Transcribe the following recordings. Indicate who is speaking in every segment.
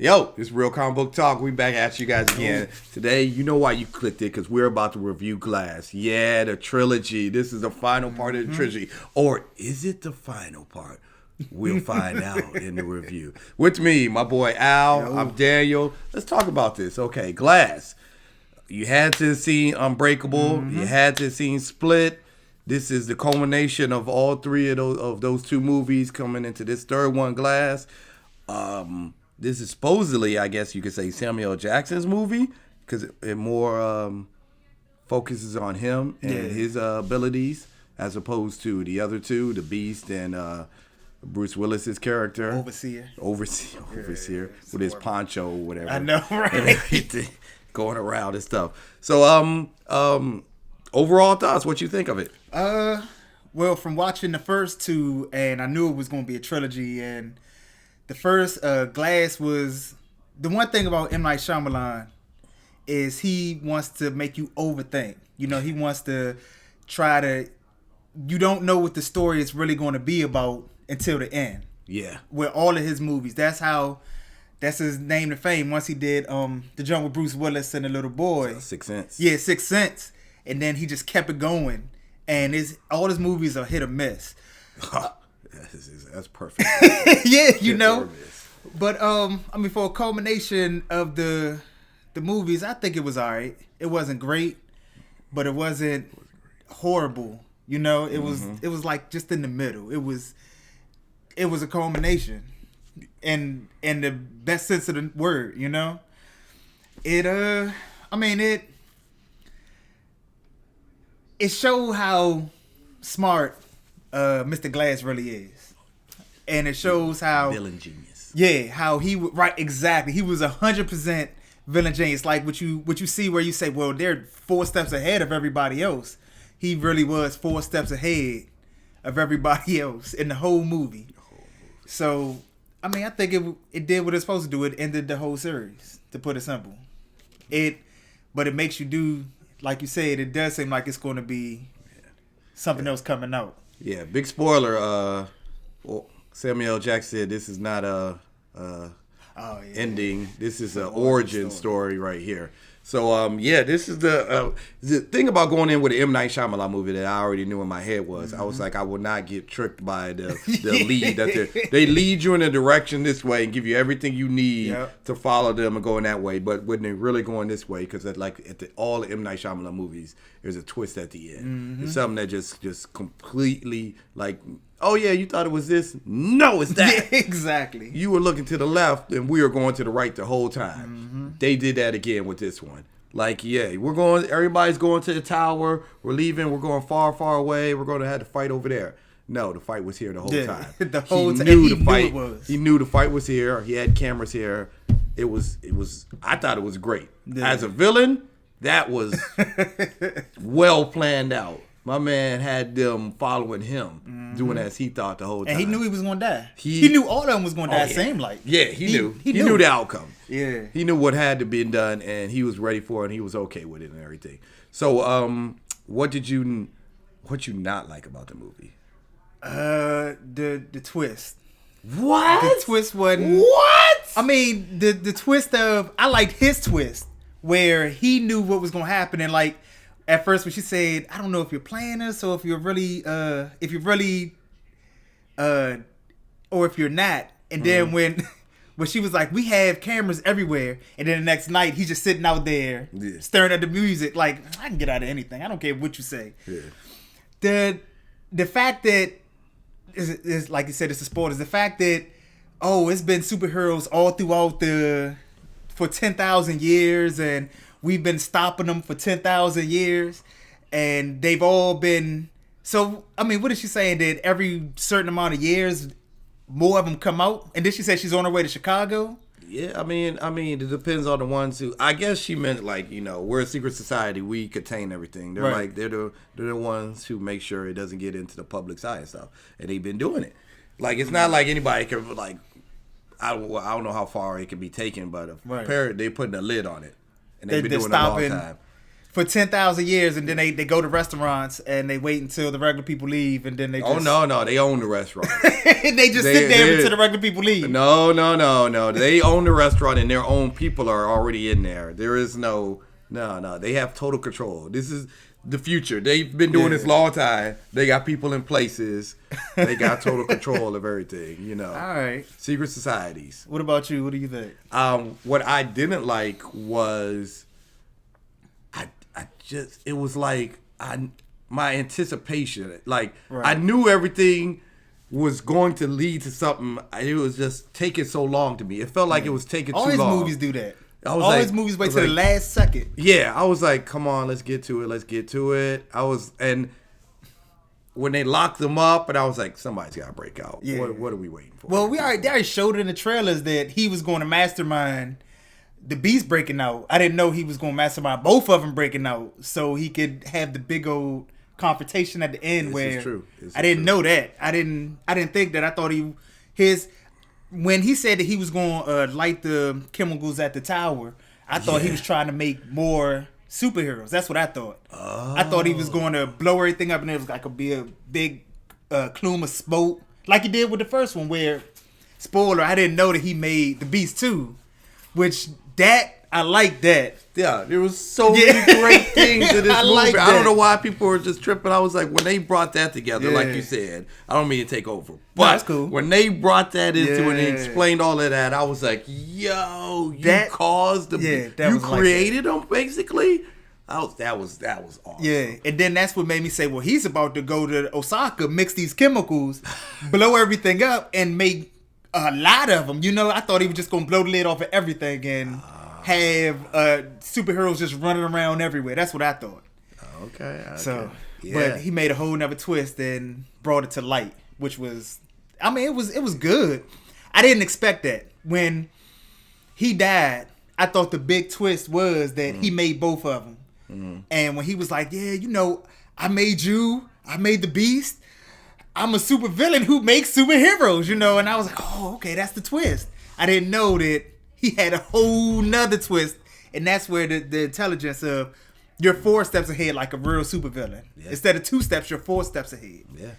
Speaker 1: Yo, it's Real Comic Book Talk. We back at you guys again. Today, you know why you clicked it, because we're about to review Glass. Yeah, the trilogy. This is the final part of the trilogy. Or is it the final part? We'll find out in the review. With me, my boy Al. Yo. I'm Daniel. Let's talk about this. Okay, Glass. You had to have seen Unbreakable. You had to have seen Split. This is the culmination of all three of those two movies coming into this third one, Glass. This is supposedly, I guess you could say, Samuel Jackson's movie, because it more focuses on him and his abilities, as opposed to the other two, the Beast and Bruce Willis's character.
Speaker 2: Overseer.
Speaker 1: With his poncho or whatever.
Speaker 2: I know, right?
Speaker 1: And everything, going around and stuff. So, overall thoughts, what you think of it?
Speaker 2: Well, from watching the first two, and I knew it was going to be a trilogy, and the first Glass was, the one thing about M. Night Shyamalan is he wants to make you overthink. You know, he wants to try to, you don't know what the story is really going to be about until the end.
Speaker 1: Yeah.
Speaker 2: With all of his movies. That's his name to fame. Once he did the joint with Bruce Willis and the little boy.
Speaker 1: Sixth Sense.
Speaker 2: Yeah, Sixth Sense. And then he just kept it going. And all his movies are hit or miss.
Speaker 1: That's perfect.
Speaker 2: Yeah, you know. But I mean, for a culmination of the movies, I think it was all right. It wasn't great, but it wasn't horrible. You know, it was like just in the middle. It was a culmination, in the best sense of the word. You know, it showed how smart Mr. Glass really is. And it shows how
Speaker 1: villain genius.
Speaker 2: Yeah, how he right, exactly. He was 100% villain genius. Like what you see where you say, well, they're 4 steps ahead of everybody else. He really was 4 steps ahead of everybody else in the whole movie. So, I mean, I think it did what it's supposed to do. It ended the whole series, to put it simple. But it makes you do, like you said, it does seem like it's going to be something else coming out.
Speaker 1: Yeah, big spoiler. Samuel Jackson said this is not a ending. This is an origin story right here. So this is the thing about going in with an M. Night Shyamalan movie that I already knew in my head was I was like, I will not get tricked by the lead. That they lead you in a direction this way and give you everything you need to follow them and go in that way. But when they're really going this way, because all the M. Night Shyamalan movies, there's a twist at the end. It's something that just completely like, oh yeah, you thought it was this? No, it's that.
Speaker 2: Yeah, exactly.
Speaker 1: You were looking to the left and we were going to the right the whole time. They did that again with this one. Like, yeah, everybody's going to the tower. We're leaving. We're going far, far away. We're going to have to fight over there. No, the fight was here the whole time.
Speaker 2: The whole time.
Speaker 1: He knew the fight was here. He had cameras here. It was. I thought it was great. Yeah. As a villain, that was well planned out. My man had them following him, doing as he thought the whole time.
Speaker 2: And he knew he was going to die. He knew all of them was going to die, seemed like.
Speaker 1: Yeah, he knew. He knew the outcome.
Speaker 2: Yeah.
Speaker 1: He knew what had to be done, and he was ready for it, and he was okay with it and everything. So, what you not like about the movie?
Speaker 2: The twist.
Speaker 1: What?
Speaker 2: The twist wasn't...
Speaker 1: What?
Speaker 2: I mean, the twist of... I liked his twist, where he knew what was going to happen, and like... At first, when she said, "I don't know if you're playing this or if you're really, or if you're not," and then when she was like, "We have cameras everywhere," and then the next night he's just sitting out there staring at the music, like, I can get out of anything. I don't care what you say. Yeah. The fact that is like you said, it's a sport. Is the fact that it's been superheroes all throughout for 10,000 years and we've been stopping them for 10,000 years, and they've all been... So, I mean, what is she saying? That every certain amount of years, more of them come out? And then she said she's on her way to Chicago?
Speaker 1: Yeah, I mean, it depends on the ones who... I guess she meant, like, you know, we're a secret society. We contain everything. They're like, they're the ones who make sure it doesn't get into the public's eye and stuff. And they've been doing it. Like, it's not like anybody can, like... I don't know how far it can be taken, but apparently they're putting a lid on it. And they've been doing it a long time.
Speaker 2: for 10,000 years, and then they go to restaurants and they wait until the regular people leave, and then they just...
Speaker 1: Oh, no, they own the restaurant.
Speaker 2: they just sit there until the regular people leave.
Speaker 1: No. They own the restaurant, and their own people are already in there. There is no. They have total control. This is the future. They've been doing this long time. They got people in places. They got total control of everything, you know.
Speaker 2: All right.
Speaker 1: Secret societies.
Speaker 2: What about you? What do you think?
Speaker 1: What I didn't like was it was like my anticipation. Like, I knew everything was going to lead to something. It was just taking so long to me. It felt like it was taking too long.
Speaker 2: All his movies do that. All his movies wait till the last second.
Speaker 1: Yeah, I was like, come on, let's get to it. And when they locked them up, and I was like, somebody's got to break out. Yeah. What are we waiting for?
Speaker 2: Well, they already showed in the trailers that he was going to mastermind the Beast breaking out. I didn't know he was going to mastermind both of them breaking out, so he could have the big old confrontation at the end. I didn't know that. I didn't think that. I thought when he said that he was going to light the chemicals at the tower, I thought he was trying to make more superheroes. That's what I thought. Oh. I thought he was going to blow everything up, and it was like be a big plume of smoke, like he did with the first one. Where, spoiler, I didn't know that he made the Beast too, which I like that.
Speaker 1: Yeah, there was so many great things in this movie. I don't know why people were just tripping. I was like, when they brought that together, like you said, I don't mean to take over, but
Speaker 2: that's cool.
Speaker 1: When they brought that into it and explained all of that, I was like, yo, you caused you created them basically. That was awesome.
Speaker 2: Yeah, and then that's what made me say, well, he's about to go to Osaka, mix these chemicals, blow everything up, and make a lot of them. You know, I thought he was just gonna blow the lid off of everything and have superheroes just running around everywhere. That's what I thought.
Speaker 1: Okay.
Speaker 2: So, but he made a whole nother twist and brought it to light, which was, I mean, it was good. I didn't expect that. When he died, I thought the big twist was that he made both of them. Mm-hmm. And when he was like, yeah, you know, I made the Beast. I'm a super villain who makes superheroes, you know. And I was like, oh, okay, that's the twist. I didn't know that he had a whole nother twist, and that's where the intelligence of you're 4 steps ahead like a real supervillain. Yeah. Instead of 2 steps, you're 4 steps ahead. Yeah.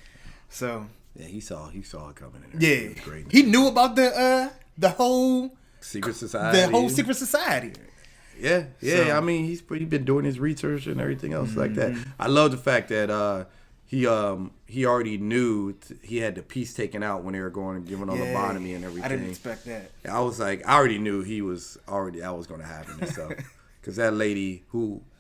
Speaker 2: So.
Speaker 1: Yeah, he saw it coming in
Speaker 2: there. Yeah. It was great. He knew about the whole
Speaker 1: secret society.
Speaker 2: The whole secret society.
Speaker 1: Yeah. So, I mean, he's been doing his research and everything else like that. I love the fact that he already knew he had the piece taken out when they were going and giving all the lobotomy and everything.
Speaker 2: I didn't expect that.
Speaker 1: I was like, I already knew that was going to happen and stuff. Because that lady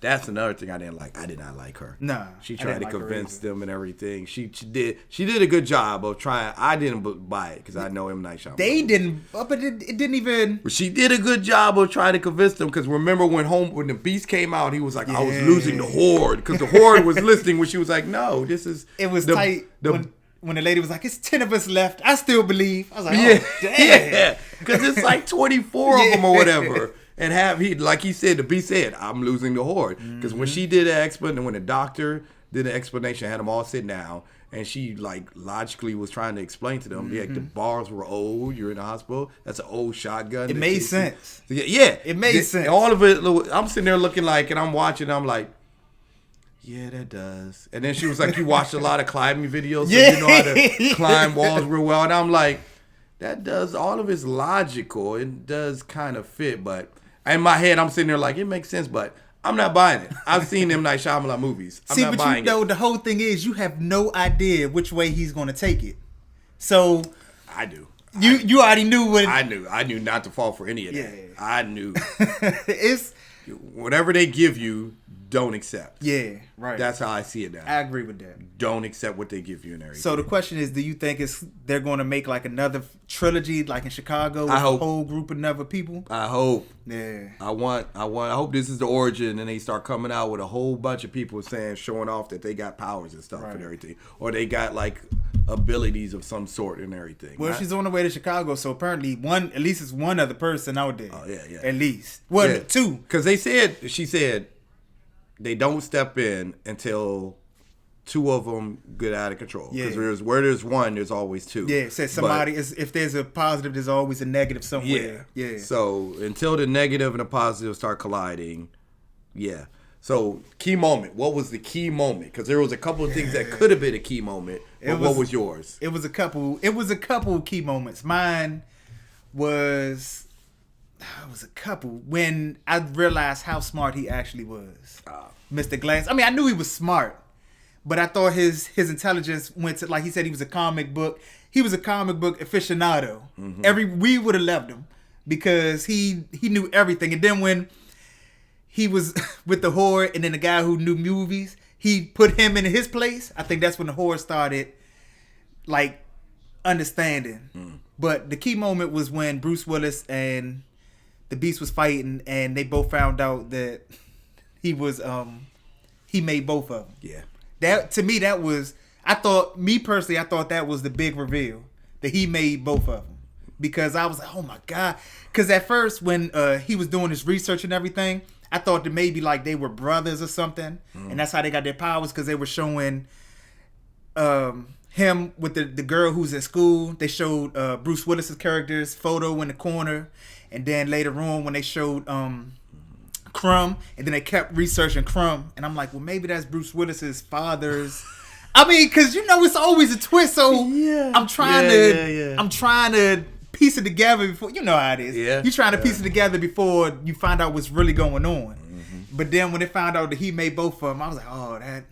Speaker 1: that's another thing I didn't like. I did not like her.
Speaker 2: Nah.
Speaker 1: She tried to convince them and everything. She did a good job of trying. I didn't buy it because I know M. Night Shyamalan.
Speaker 2: They didn't, but it didn't even.
Speaker 1: She did a good job of trying to convince them because remember when the Beast came out, he was like, I was losing the Horde because the Horde was listening when she was like, no, this is.
Speaker 2: It was tight. When the lady was like, it's 10 of us left, I still believe. I was like, oh, damn.
Speaker 1: Yeah, because it's like 24 of them or whatever. And like he said, the Beast said, I'm losing the Horde. Because when she did the explanation, when the doctor did the explanation, had them all sit down, and she like logically was trying to explain to them, like the bars were old, you're in the hospital, that's an old shotgun.
Speaker 2: It made sense.
Speaker 1: Yeah.
Speaker 2: It made sense.
Speaker 1: All of it, I'm sitting there looking like, and I'm watching, I'm like, yeah, that does. And then she was like, you watched a lot of climbing videos, so you know how to climb walls real well. And I'm like, that does, all of it's logical. It does kind of fit, but in my head, I'm sitting there like, it makes sense, but I'm not buying it. I've seen M. Night Shyamalan movies. I'm not buying it.
Speaker 2: The whole thing is you have no idea which way he's going to take it. So
Speaker 1: I do.
Speaker 2: You already knew what.
Speaker 1: I knew not to fall for any of that. Yeah. I knew.
Speaker 2: It's
Speaker 1: whatever they give you, don't accept.
Speaker 2: Yeah, right.
Speaker 1: That's how I see it now.
Speaker 2: I agree with that.
Speaker 1: Don't accept what they give you and everything.
Speaker 2: So the question is, do you think they're going to make like another trilogy like in Chicago with a whole group of other people?
Speaker 1: I hope.
Speaker 2: Yeah.
Speaker 1: I hope this is the origin and they start coming out with a whole bunch of people showing off that they got powers and stuff and everything. Or they got like abilities of some sort and everything.
Speaker 2: Well, she's on the way to Chicago, so apparently at least it's one other person out there.
Speaker 1: Oh, yeah.
Speaker 2: At least. Well, 2.
Speaker 1: Because she said they don't step in until 2 of them get out of control. Because where there's 1, there's always 2.
Speaker 2: Yeah, it says if there's a positive, there's always a negative somewhere. Yeah.
Speaker 1: So until the negative and the positive start colliding, So, key moment. What was the key moment? Because there was a couple of things that could have been a key moment. But what was yours?
Speaker 2: It was a couple. It was a couple key moments. Mine was. It was a couple when I realized how smart he actually was, Mr. Glass. I mean, I knew he was smart, but I thought his intelligence went to, like he said, he was a comic book. He was a comic book aficionado. We would have loved him because he knew everything. And then when he was with the Horde, and then the guy who knew movies, he put him in his place. I think that's when the Horde started, like, understanding. But the key moment was when Bruce Willis and the Beast was fighting, and they both found out that he was he made both of them.
Speaker 1: Yeah.
Speaker 2: That, to me, that was, I thought that was the big reveal, that he made both of them. Because I was like, oh my God. Because at first, when he was doing his research and everything, I thought that maybe like they were brothers or something, and that's how they got their powers, because they were showing him with the girl who's at school. They showed Bruce Willis's character's photo in the corner, and then later on when they showed Crumb, and then they kept researching Crumb, and I'm like, well, maybe that's Bruce Willis's father's. I mean, because it's always a twist, so
Speaker 1: Yeah.
Speaker 2: I'm trying to piece it together before, you know how it is.
Speaker 1: Yeah.
Speaker 2: You're trying to piece it together before you find out what's really going on. But then when they found out that he made both of them, I was like, oh, that.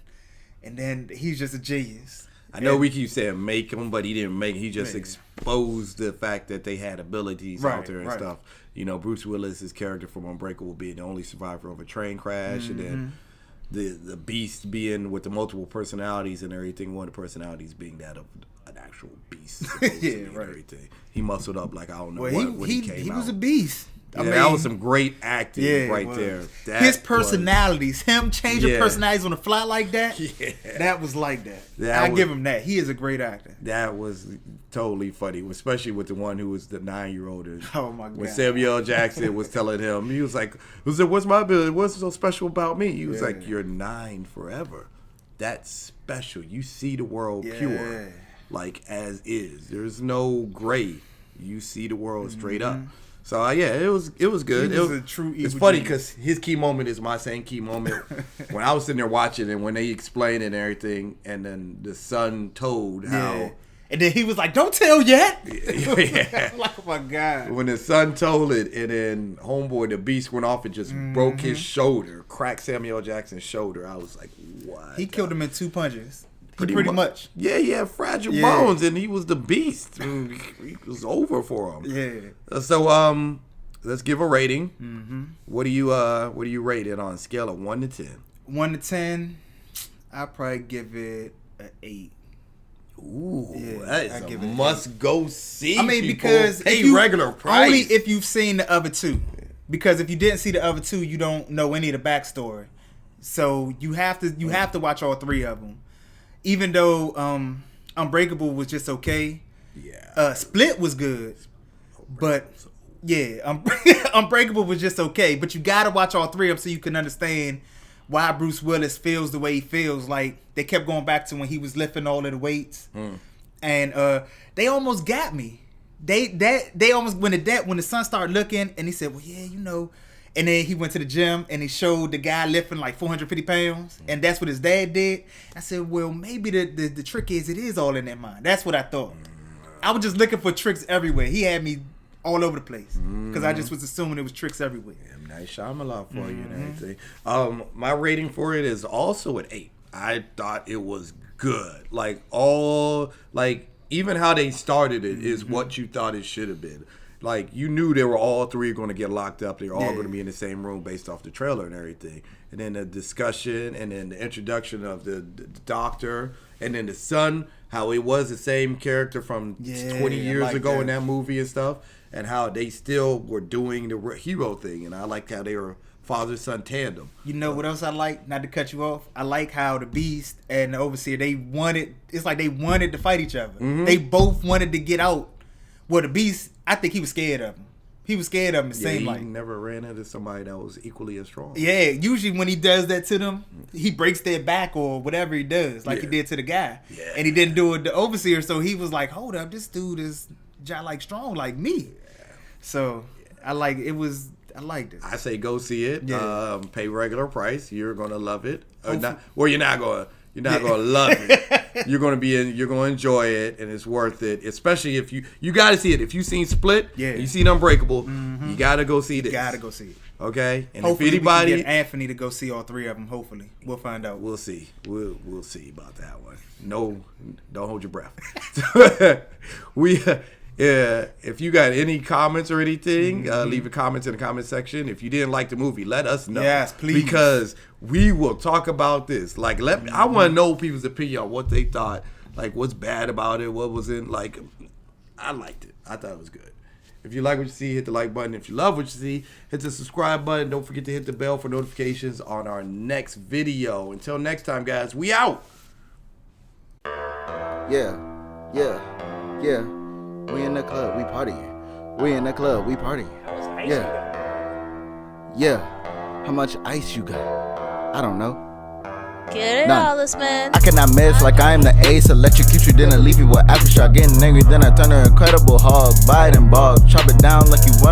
Speaker 2: And then he's just a genius.
Speaker 1: I know we keep saying make him, but he didn't make him. He just exposed the fact that they had abilities out there and stuff. You know, Bruce Willis's character from Unbreakable being the only survivor of a train crash, and then the Beast being with the multiple personalities and everything. One of the personalities being that of an actual beast. And everything. He muscled up like I don't know when he came out.
Speaker 2: He was a beast.
Speaker 1: I mean, that was some great acting there.
Speaker 2: His personalities, him changing personalities on the fly like that, that was like that. I give him that. He is a great actor.
Speaker 1: That was totally funny, especially with the one who was the 9-year-old.
Speaker 2: Oh my God!
Speaker 1: When Samuel L. Jackson was telling him, he was like, "What's my ability? What's so special about me?" He was like, "You're 9 forever. That's special. You see the world pure, like as is. There's no gray. You see the world straight up." So it was good.
Speaker 2: He was a true evil
Speaker 1: It's funny
Speaker 2: genius.
Speaker 1: because his key moment is my same key moment. When I was sitting there watching and when they explained it and everything, and then the son told how,
Speaker 2: and then he was like, "Don't tell yet."
Speaker 1: Like,
Speaker 2: oh my God!
Speaker 1: When the son told it, and then homeboy the Beast went off and just broke his shoulder, cracked Samuel L. Jackson's shoulder. I was like, what?
Speaker 2: He killed him in 2 punches.
Speaker 1: Pretty much. Yeah, he had fragile bones, and he was the Beast. He was over for him.
Speaker 2: Yeah.
Speaker 1: So let's give a rating. What do you rate it on a scale of 1 to 10?
Speaker 2: 1 to 10, I'll probably give it an 8.
Speaker 1: Ooh, that is a must go see.
Speaker 2: I mean,
Speaker 1: people.
Speaker 2: because
Speaker 1: pay regular price.
Speaker 2: Only if you've seen the other 2. Because if you didn't see the other 2, you don't know any of the backstory. So you have to watch all 3 of them. Even though Unbreakable was just okay. Yeah. Split was good. But Unbreakable was just okay. But you gotta watch all 3 of them so you can understand why Bruce Willis feels the way he feels. Like, they kept going back to when he was lifting all of the weights. And they almost got me. They almost when the son started looking and he said, well, yeah, and then he went to the gym and he showed the guy lifting like 450 pounds, and that's what his dad did. I said, well, maybe the trick is it is all in their mind. That's what I thought. I was just looking for tricks everywhere. He had me all over the place because I just was assuming it was tricks everywhere.
Speaker 1: Yeah, nice Shyamalan for you and everything. My rating for it is also an 8. I thought it was good. Even how they started it is what you thought it should have been. Like, you knew they were all 3 going to get locked up. They were all going to be in the same room based off the trailer and everything. And then the discussion and then the introduction of the doctor and then the son, how it was the same character from 20 years ago in that movie and stuff, and how they still were doing the hero thing. And I liked how they were father-son tandem.
Speaker 2: You know what else I like? Not to cut you off. I like how the Beast and the Overseer, it's like they wanted to fight each other. They both wanted to get out. Well, the Beast, I think he was scared of him. He was scared of him, it seemed like.
Speaker 1: He never ran into somebody that was equally as strong.
Speaker 2: Yeah, usually when he does that to them, he breaks their back or whatever he does, like he did to the guy. Yeah. And he didn't do it to the Overseer, so he was like, hold up, this dude is strong like me. Yeah. So, I like, it was I liked it.
Speaker 1: I say go see it.
Speaker 2: Yeah.
Speaker 1: Pay regular price. You're gonna love it. You're not gonna love it. You're gonna enjoy it, and it's worth it. Especially if you gotta see it. If you seen Split, you seen Unbreakable, you gotta go see this.
Speaker 2: You gotta go see it.
Speaker 1: Okay, and
Speaker 2: Hopefully
Speaker 1: if anybody,
Speaker 2: we can get Anthony to go see all 3 of them. Hopefully, we'll find out.
Speaker 1: we'll see. We'll see about that one. No, don't hold your breath. If you got any comments or anything, leave your comments in the comment section. If you didn't like the movie, let us know.
Speaker 2: Yes, please.
Speaker 1: Because we will talk about this. Like, I want to know people's opinion on what they thought. Like, what's bad about it? What was in? Like, I liked it. I thought it was good. If you like what you see, hit the like button. If you love what you see, hit the subscribe button. Don't forget to hit the bell for notifications on our next video. Until next time, guys, we out.
Speaker 3: Yeah. We in the club, we partying. We in the club, we partying. Yeah. How much ice you got? I don't know.
Speaker 4: Get it,
Speaker 3: None.
Speaker 4: Hollis, man.
Speaker 3: I cannot miss like I am the ace. Electrocute you, then I leave you with aftershock. Getting angry, then I turn her Incredible Hulk. Bite and bog, chop it down like you want.